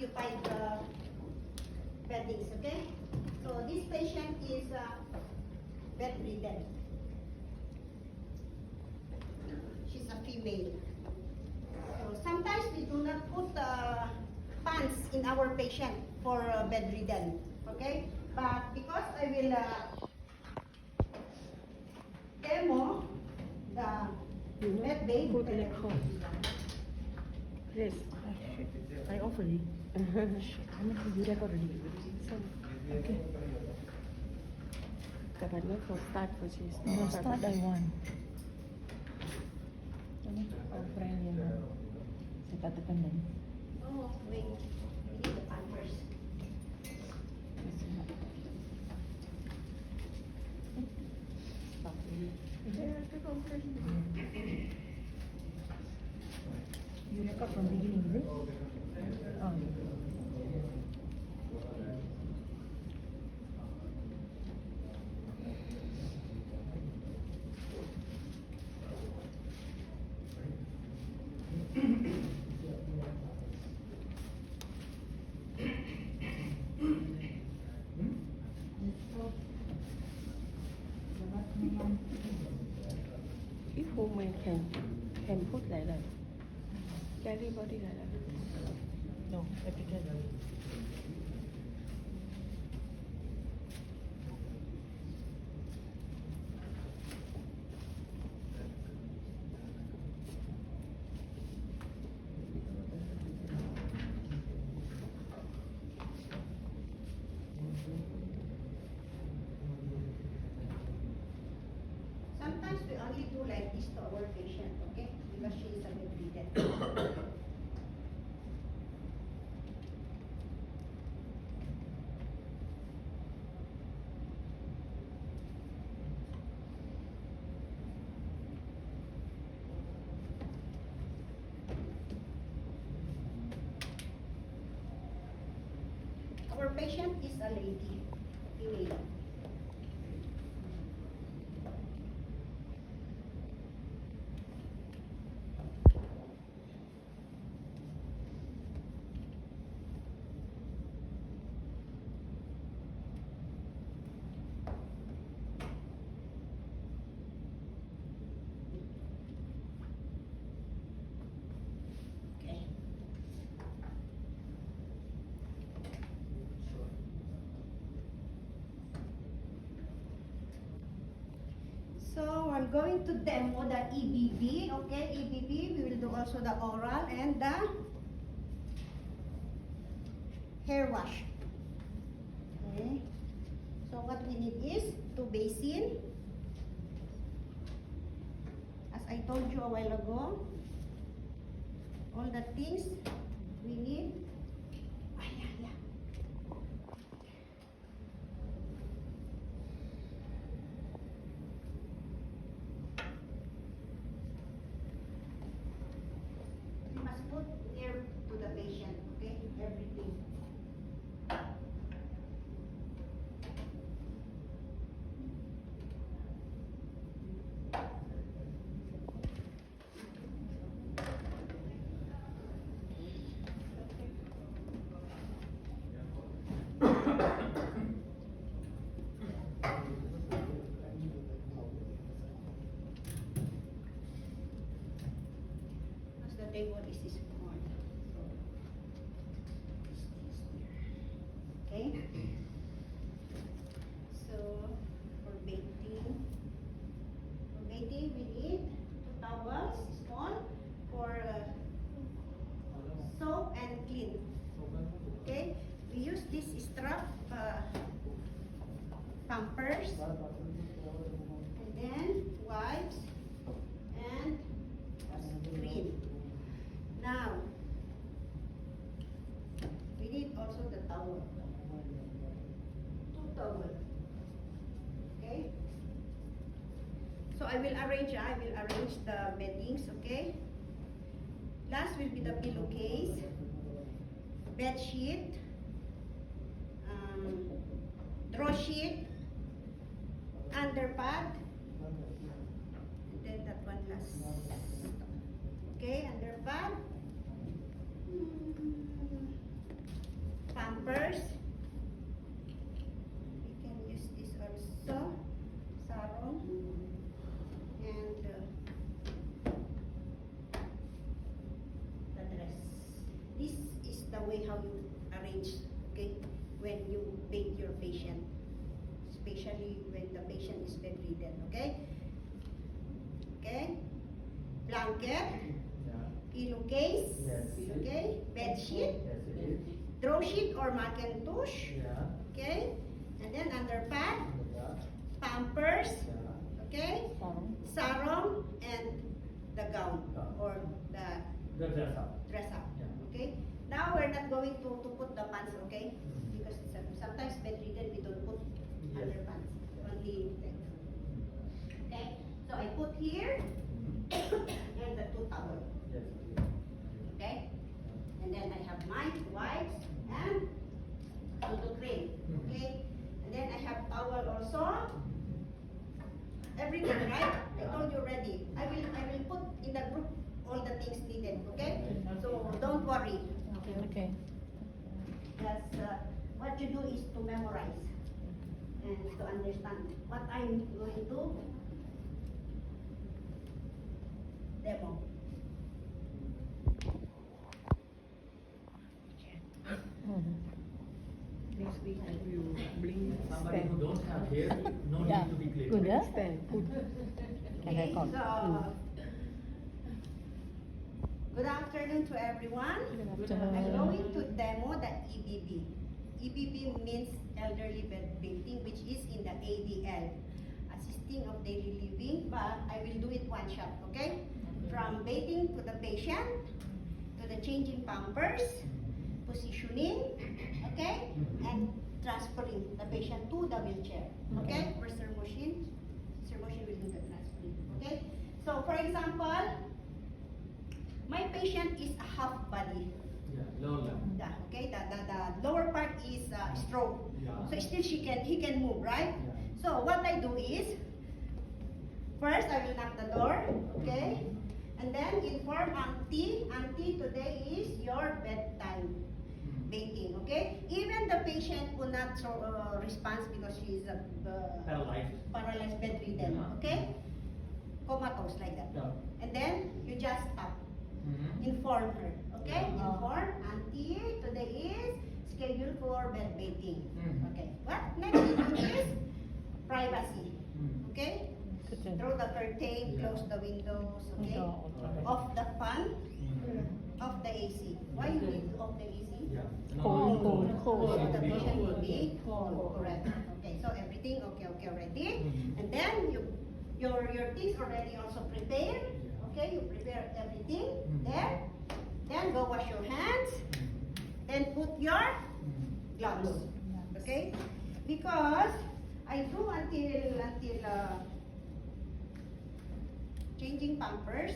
occupied beddings, okay? So this patient is bedridden. She's a female. So sometimes we do not put pants in our patient for bedridden, okay? But because I will demo the bed babe. Put electro. Yes. I off already. You record already. So, okay. Dapat nga for start for she's. No, start I want. Our friend yun. Si Tatapan din. Oh, wait. We need the pampers. You record from beginning, is it? Oh. If woman can put like that, carry body like that. No, epical. Sometimes we only do like this to our patient, okay? Because she is a bedridden. Our patient is a lady, female. Okay. So I'm going to demo the EBB, okay? EBB, we will do also the oral and the hair wash. Okay. So what we need is 2 basin. As I told you a while ago, all the things we need. Ay, yeah, yeah. You must put air to the patient, okay? Everything. As the table is this one. Okay? So, for bathing, we need 2 towels, small, for soap and clean. Okay? We use this strap pampers, and then wipes and screen. Now, we need also the towel. 2 towels. Okay? So I will arrange the beddings, okay? Last will be the pillowcase, bed sheet, draw sheet, underpad, and then that one last. Okay, underpad. Pampers. We can use this also. Sarong. And the dress. This is the way how you arrange, okay, when you bathe your patient, especially when the patient is bedridden, okay? Okay? Blanket, pillowcase, Yes. okay? Bed sheet, Yes, it is. throw sheet or Macintosh, Yeah. okay? And then underpad, Yeah. Pampers, Yeah. okay? Sarong. Sarong, and the gown Gown. or the The dress up. dress up, Yeah. okay? Now we're not going to put the pants, okay? Mhm. Because sometimes bedridden we don't put Yes. underpants, only like, okay? So I put here Mhm. and the 2 towel, Yes. okay? And then I have my wipes and photo cream, okay? And then I have towel also. Everything, right? I told you already. I will put in the group all the things needed, okay? So don't worry. Okay. That's what you do is to memorize and to understand what I'm going to demo. Next week you bring Somebody who don't have hair, no Yeah. need to be clear. Good, yeah? stand. Put Can Okay, record. so good afternoon to everyone. I'm Afternoon. going to demo the EBB. EBB means elderly bedridden, which is in the ADL, assisting of daily living, but I will do it one shot, okay? From bathing to the patient, to the changing pampers, positioning, okay? And transferring the patient to the wheelchair, okay? For Sir Moshin will do the transferring, okay? So for example, my patient is a half body. Yeah, low level. Okay, the lower part is stroke. Yeah. So still he can move, right? Yeah. So what I do is, first I will knock the door, okay? And then inform auntie, today is your bedtime bathing, okay? Even the patient will not respond because she is paralyzed bedridden, Yeah. okay? Comatose like that. Yeah. And then you just stop. Mhm. Inform her, okay? Yeah. Inform auntie, today is scheduled for bed bathing. Mhm. Okay. What next you do is privacy, Mhm. okay? Good. Throw the curtain, Yeah. close the windows, okay? Window, okay. Off the fan, Mhm. off the AC. Why you need to off the AC? Yeah. Cold, cold, cold. So the Be patient will cold. be cold, correct? Okay, so everything okay already, Mhm. and then your things already also prepared. Yeah. Okay, you prepare everything. Mhm. Then go wash your hands. Then put your Mhm. gloves. Okay, because I do until changing pampers.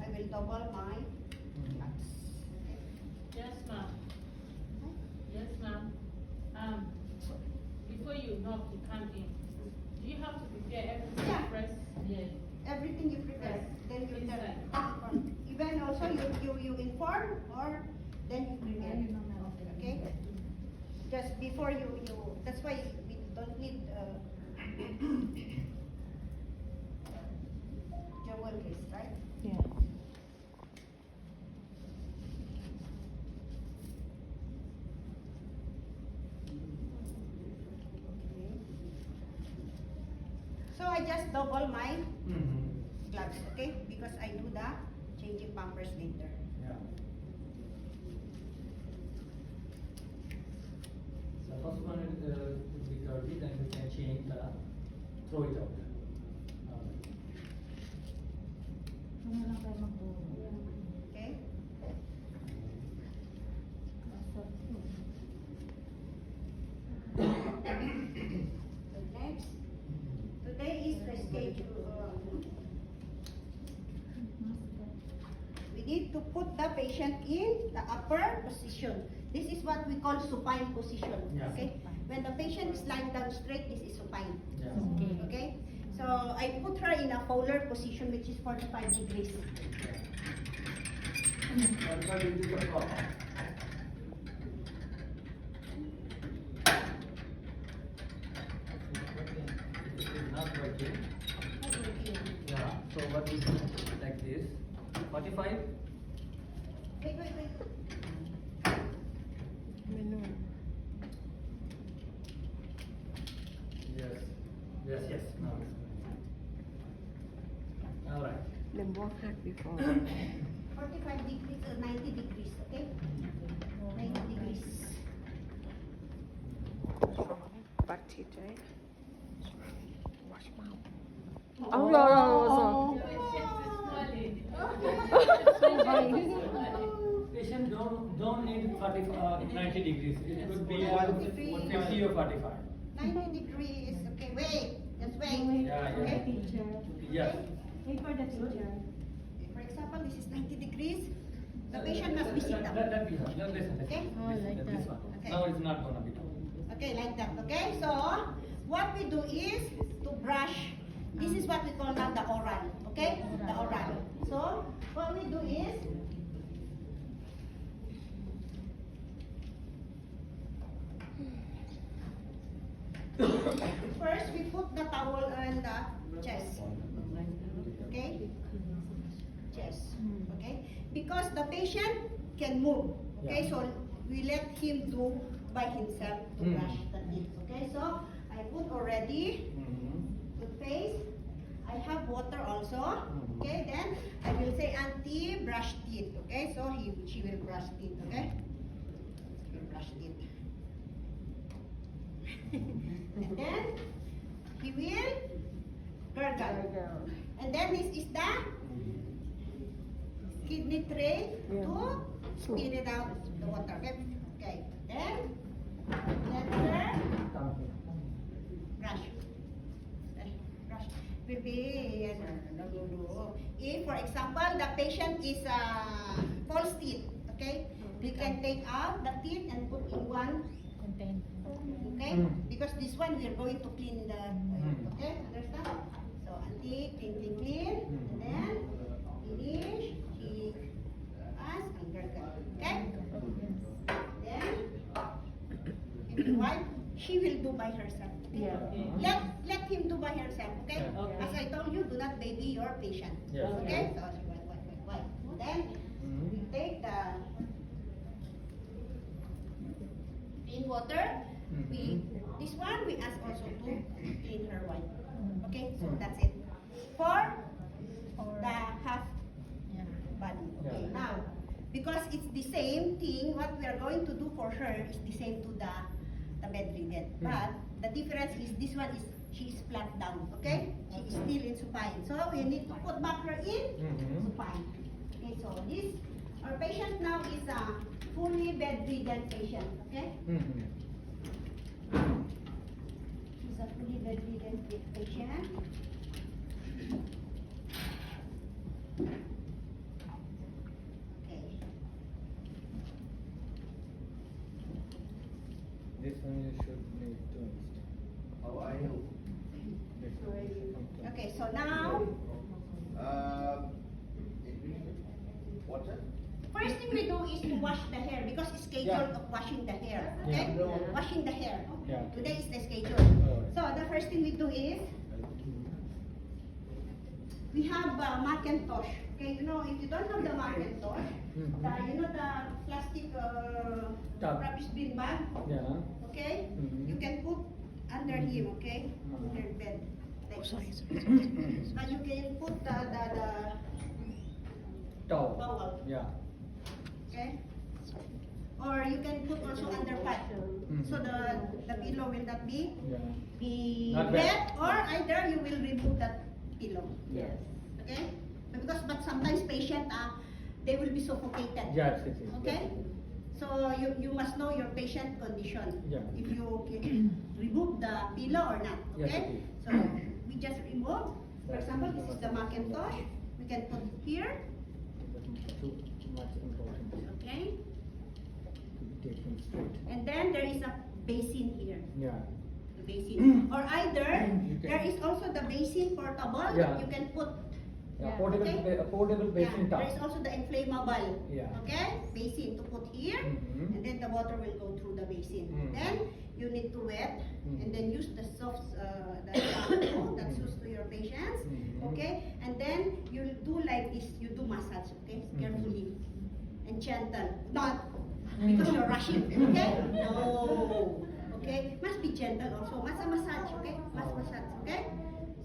I will double my gloves. Okay. Yes, ma'am. Yes, ma'am. Before you knock, you come in. Do you have to prepare everything Yeah. first? Yes. Everything you prepare, then you tell. Inside. Even also you inform or then you prepare. Okay. Just before you that's why we don't need jewel case, right? Yeah. So I just double my Mhm. gloves, okay? Because I do the changing pampers later. Yeah. Suppose one will be dirty, then we can change throw it out. Okay? So next, today is the schedule. We need to put the patient in the upper position. This is what we call supine position. Yeah. Okay? When the patient is lying down straight, this is supine. Yeah. Okay. Okay? So I put her in a Fowler position, which is 45 degrees. So what we do like this, 45. Wait. Menu. Yes. No. All right. Them work hard before. 45 degrees or 90 degrees, okay? 90 degrees. Bắt thịt đấy. Wash mouth. Oh, no. Patient don't need 90 degrees. It could be 50 or 45. 90 degrees, okay, wait, just wait. Yeah. Okay? Teacher. Yes. Wait for the teacher. For example, this is 90 degrees. The patient must be sit up. That be done. Listen. Okay? Oh, like This that. one. Okay. Now it's not gonna be done. Okay, like that, okay? So, what we do is to brush. This is what we call now the oral, okay? The oral. So, what we do is, first we put the towel on the chest, okay? Chest, okay? Because the patient can move, okay? Yeah. So, we let him do by himself to Mm. brush the teeth, okay? So, I put already toothpaste. I have water also. Mhm. Okay, then I will say auntie brush teeth. Okay, so she will brush teeth. Okay, she will brush teeth. And then he will gargle. And then this is the kidney tray to spit it out the water. Okay, okay. Then let her brush. Brush. Will be if, for example, the patient is false teeth, okay? We can take out the teeth and put in one Contain. okay? Mm. Because this one we are going to clean the okay? Understand? So auntie, clean, and then finish. He pass and gargle. Okay? Then if you want, she will do by herself. Okay? Yeah. Let him do by herself, okay? Yeah. Okay. As I told you, do not baby your patient. Yes. Okay? So she wait. Then we take the clean water. This one we ask also to clean her white. Okay? So that's it. For the half body. Okay, Yeah. now because it's the same thing, what we are going to do for her is the same to the bedridden. But the difference is this one is she is flat down, okay? She is still in supine. So we need to put back her in supine. Okay, so this our patient now is a fully bedridden patient, okay? She's a fully bedridden patient. Okay. This one you should need to understand. How are you? Okay, so now What's that? first thing we do is to wash the hair because it's schedule Yeah. of washing the hair. Okay? Yeah. Washing the hair. Yeah. Today is the schedule. Alright. So the first thing we do is we have Macintosh. Okay, you know, if you don't have the Macintosh, you know the plastic Tub. rubbish bin bag, Yeah. okay? Mhm. You can put under him, okay? Under bed. Like this. But you can put the Towel. towel, Yeah. okay? Or you can put also under pad. So the pillow will not be Yeah. Not wet, wet. or either you will remove that pillow. Yes. Okay? But sometimes patient they will be suffocated. Yes, it is. Okay? So you must know your patient condition. Yeah. If you can remove the pillow or not. Yes, Okay? it is. So we just remove. For example, this is the Macintosh. We can put here. Too much important Okay? to be taken straight. And then there is a basin here. Yeah. The basin. Or either You can- there is also the basin portable Yeah. that you can put Yeah, Yeah. portable, Okay. portable basin Yeah, tub. there is also the inflammable. Yeah. Okay, basin to put here, Mhm. and then the water will go through the basin. Mhm. Then you need to wet, Mhm. and then use the soft, the shampoo that suits to your patients. Mhm. Okay, and then you do like this. You do massage. Okay, Mhm. carefully and gentle. Not because you're rushing. Okay, no. Okay, must be gentle also. Must massage. Okay, must massage. Okay.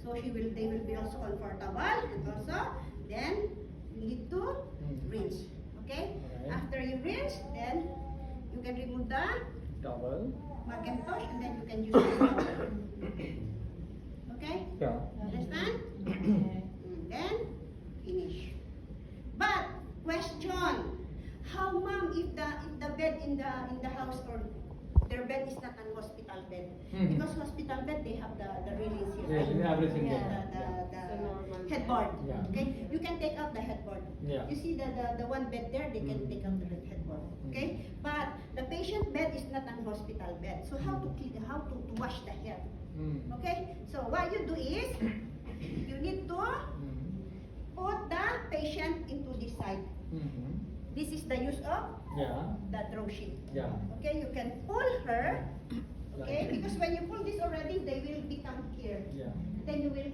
So they will be also comfortable, and also then you need to rinse. Okay. Alright. After you rinse, then you can remove the Towel. Macintosh, and then you can use the towel. Okay. Yeah. Understand? And then finish. But question: how mom if the bed in the house or their bed is not an hospital bed? Mhm. Because hospital bed they have the railings here. Yes, right? we have everything Yeah, there. The normal the headboard. Yeah. Okay, you can take out the headboard. Yeah. You see the one bed there, they can Mhm. take out the headboard. Okay, but the patient bed is not an hospital bed. So how to clean? How to wash the hair? Mm. Okay, so what you do is you need to Mm. put the patient into this side. Mhm. This is the use of Yeah. the throw sheet. Yeah. Okay, you can pull her. Okay, Like- because when you pull this already, they will become here. Yeah. Then you will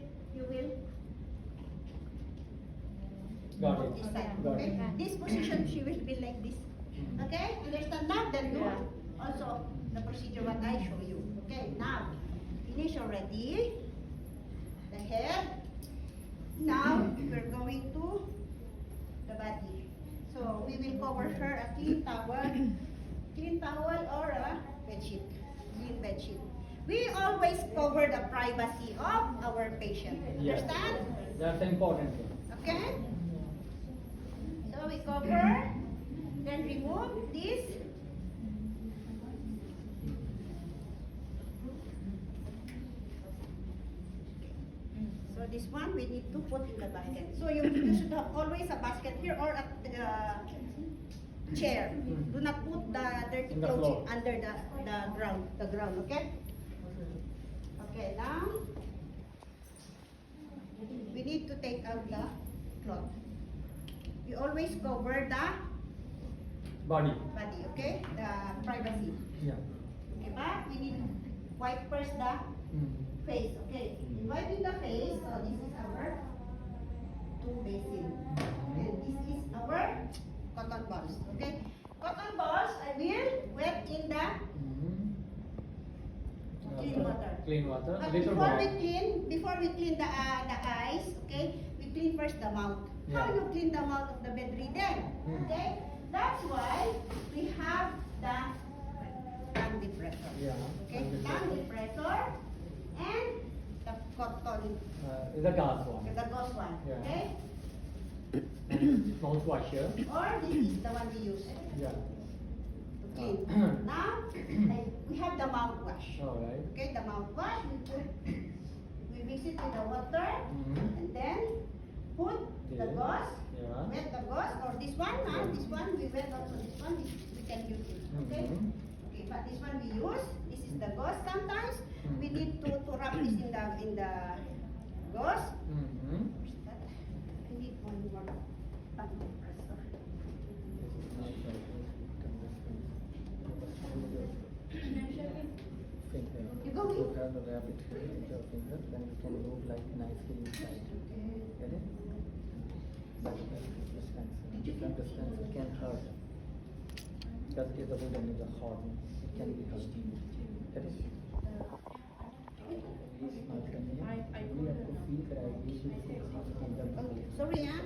Got put it. this side. Got Okay, it. this position she will be like this. Mhm. Okay, understand now? Then do Yeah. also the procedure what I show you. Okay, now finish already the head. Now we're going to the body. So we will cover her a clean towel or a bed sheet, clean bed sheet. We always cover the privacy of our patient. Yeah. Understand? That's the important thing. Okay? So we cover, then remove this. So this one we need to put in the basket. So you should have always a basket here or at the chair. Do not put the dirty In the clothes floor. under the ground, okay? Okay, now we need to take out the cloth. We always cover the Body. body, okay? The privacy. Yeah. Okay, but we need to wipe first the Mm. face, okay? In wiping the face, so this is our two basin. And this is our cotton balls, okay? Cotton balls, I will wet in the Mhm. clean water. Clean water. But Little before more. we clean the eyes, okay, we clean first the mouth. How Yeah. you clean the mouth of the bedridden? Hmm. Okay, that's why we have the tongue depressor. Yeah. Okay, tongue depressor and the cotton, Is a gas one. the gauze one. Yeah. Okay, And mouth washer. or this is the one we use Yeah. to clean. Now we have the mouthwash. All right. Okay, the mouthwash we mix it with the water. Mhm. And then put the Yeah. gauze, Yeah. wet the gauze, or this one, this one, we wet also this one, we can use it, okay? Mhm. Okay, but this one we use, this is the gauze. Sometimes we Mhm. need to wrap this in the gauze. Mhm. I need one more tongue depressor. You go in. Have the rabbit here with your finger, then you can move like nicely inside. Get it? But different distance, it can hurt. Because it is a wooden, it's a hard, it can be hurt. Get it? We have to feel that I use it for Okay, sorry, ah.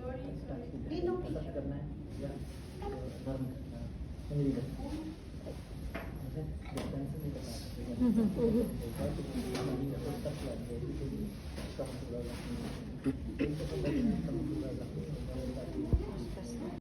Sorry. Clean, no, ऐसा clean. करना है या नर्म मेरी डिस्टेंस नहीं बता सकते